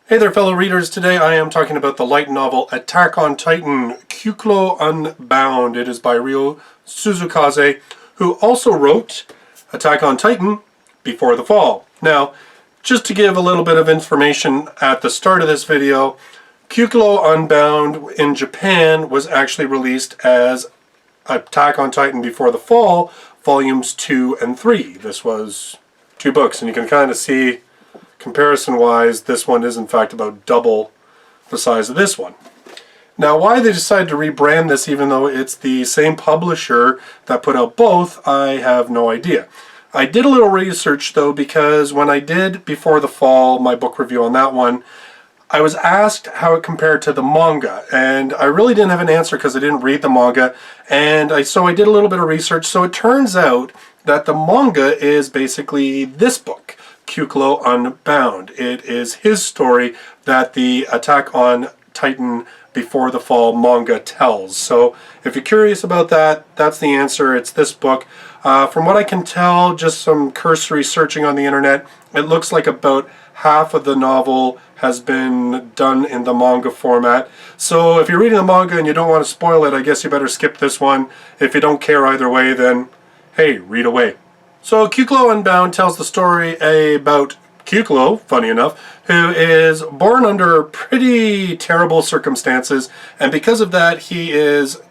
Hey there, fellow readers. Today I am talking about the light novel Attack on Titan Kuklo Unbound. It is by Ryo Suzukaze, who also wrote Attack on Titan Before the Fall. Now, just to give a little bit of information at the start of this video, Kuklo Unbound in Japan was actually released as Attack on Titan Before the Fall, volumes 2 and 3. This was 2 books, and you can kind of see comparison-wise, this one is in fact about double the size of this one. Now, why they decided to rebrand this, even though it's the same publisher that put out both, I have no idea. I did a little research, though, because when I did Before the Fall, my book review on that one, I was asked how it compared to the manga, and I really didn't have an answer because I didn't read the manga, and so I did a little bit of research. So it turns out that the manga is basically this book, Kuklo Unbound. It is his story that the Attack on Titan Before the Fall manga tells. So if you're curious about that, that's the answer. It's this book. From what I can tell, just some cursory searching on the internet, it looks like about half of the novel has been done in the manga format. So if you're reading the manga and you don't want to spoil it, I guess you better skip this one. If you don't care either way, then hey, read away. So Kuklo Unbound tells the story about Kuklo, funny enough, who is born under pretty terrible circumstances, and because of that he is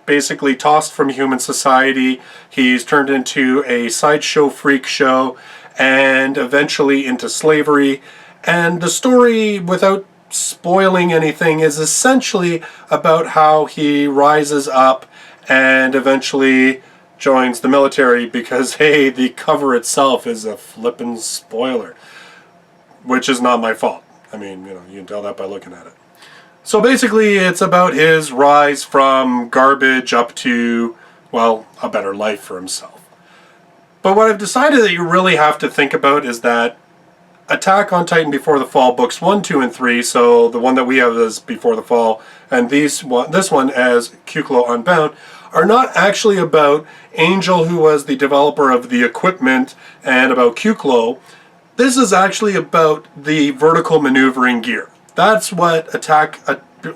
basically tossed from human society. He's turned into a sideshow freak show and eventually into slavery. And the story, without spoiling anything, is essentially about how he rises up and eventually joins the military because, hey, the cover itself is a flippin' spoiler. Which is not my fault. I mean, you can tell that by looking at it. So basically, it's about his rise from garbage up to, well, a better life for himself. But what I've decided that you really have to think about is that Attack on Titan Before the Fall, books 1, 2, and 3, so the one that we have is Before the Fall, and this one as Kuklo Unbound, are not actually about Angel, who was the developer of the equipment, and about Kuklo. This is actually about the vertical maneuvering gear. That's what Attack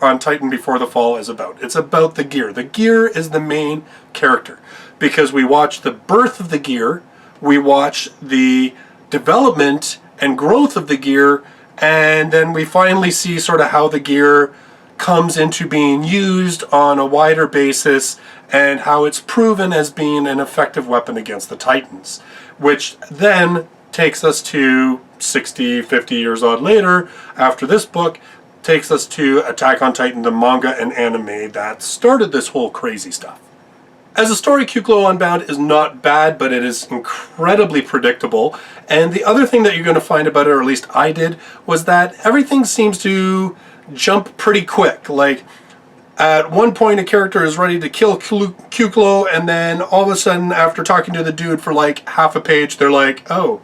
on Titan Before the Fall is about. It's about the gear. The gear is the main character, because we watch the birth of the gear, we watch the development and growth of the gear, and then we finally see sort of how the gear comes into being used on a wider basis and how it's proven as being an effective weapon against the Titans, which then takes us to 60, 50 years odd later, after this book, takes us to Attack on Titan, the manga and anime that started this whole crazy stuff. As a story, Kuklo Unbound is not bad, but it is incredibly predictable. And the other thing that you're going to find about it, or at least I did, was that everything seems to jump pretty quick. Like, at one point a character is ready to kill Kuklo, and then all of a sudden, after talking to the dude for like half a page, they're like, oh,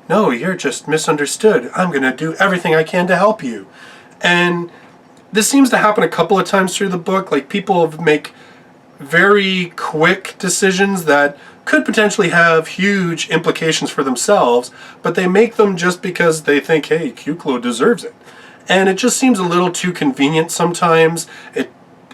no, you're just misunderstood. I'm going to do everything I can to help you. And this seems to happen a couple of times through the book. Like, people make very quick decisions that could potentially have huge implications for themselves, but they make them just because they think, hey, Kuklo deserves it. And it just seems a little too convenient sometimes.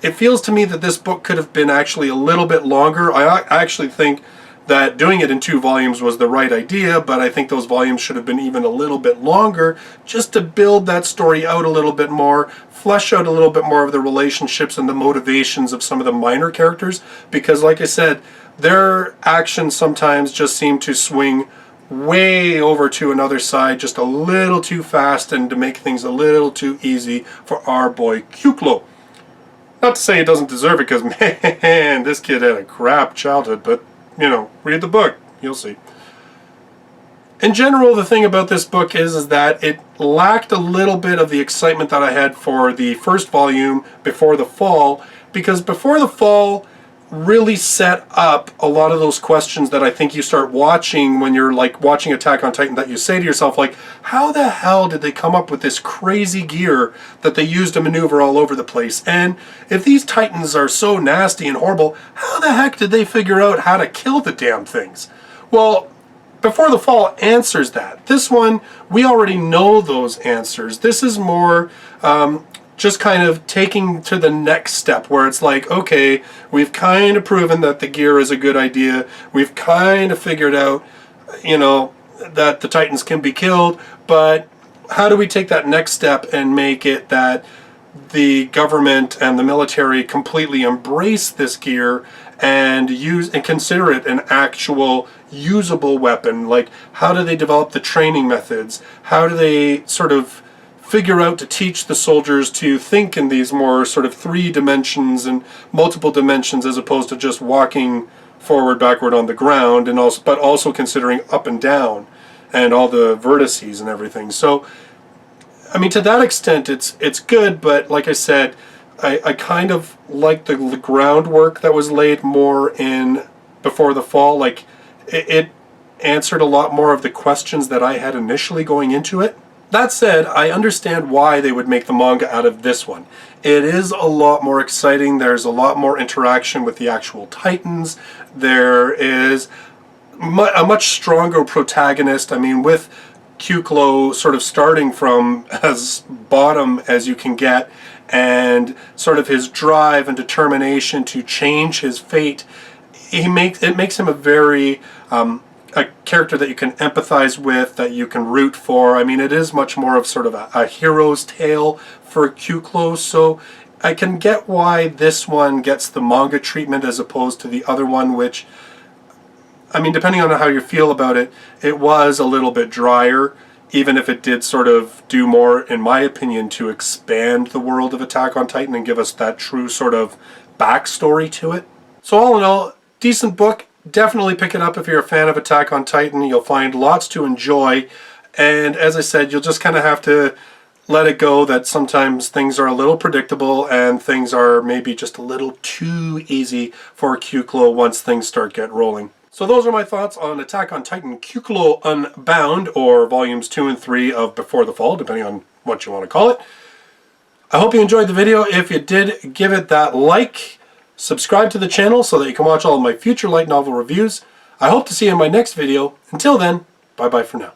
It feels to me that this book could have been actually a little bit longer. I actually think that doing it in 2 volumes was the right idea, but I think those volumes should have been even a little bit longer just to build that story out a little bit more, flesh out a little bit more of the relationships and the motivations of some of the minor characters, because like I said, their actions sometimes just seem to swing way over to another side just a little too fast and to make things a little too easy for our boy Kuklo. Not to say he doesn't deserve it, because man, this kid had a crap childhood, but read the book, you'll see. In general, the thing about this book is that it lacked a little bit of the excitement that I had for the first volume, Before the Fall, because Before the Fall really set up a lot of those questions that I think you start watching when you're like watching Attack on Titan, that you say to yourself, like, how the hell did they come up with this crazy gear that they use to maneuver all over the place? And if these Titans are so nasty and horrible, how the heck did they figure out how to kill the damn things? Well, Before the Fall answers that. This one, we already know those answers. This is more just kind of taking to the next step, where it's like, okay, we've kind of proven that the gear is a good idea. We've kind of figured out, you know, that the Titans can be killed, but how do we take that next step and make it that the government and the military completely embrace this gear and use and consider it an actual usable weapon? Like, how do they develop the training methods? How do they sort of figure out to teach the soldiers to think in these more sort of 3 dimensions and multiple dimensions, as opposed to just walking forward, backward on the ground, and also, but also considering up and down and all the vertices and everything. So, I mean, to that extent, it's good, but like I said, I kind of like the groundwork that was laid more in Before the Fall. Like, it answered a lot more of the questions that I had initially going into it. That said, I understand why they would make the manga out of this one. It is a lot more exciting. There's a lot more interaction with the actual Titans. There is a much stronger protagonist. I mean, with Kuklo sort of starting from as bottom as you can get, and sort of his drive and determination to change his fate, it makes him a very a character that you can empathize with, that you can root for. I mean, it is much more of sort of a hero's tale for Kuklo, so I can get why this one gets the manga treatment as opposed to the other one, which, I mean, depending on how you feel about it, it was a little bit drier, even if it did sort of do more, in my opinion, to expand the world of Attack on Titan and give us that true sort of backstory to it. So all in all, decent book. Definitely pick it up if you're a fan of Attack on Titan. You'll find lots to enjoy, and as I said, you'll just kind of have to let it go that sometimes things are a little predictable and things are maybe just a little too easy for Kuklo once things start getting rolling. So those are my thoughts on Attack on Titan Kuklo Unbound, or volumes 2 and 3 of Before the Fall, depending on what you want to call it. I hope you enjoyed the video. If you did, give it that like. Subscribe to the channel so that you can watch all of my future light novel reviews. I hope to see you in my next video. Until then, bye-bye for now.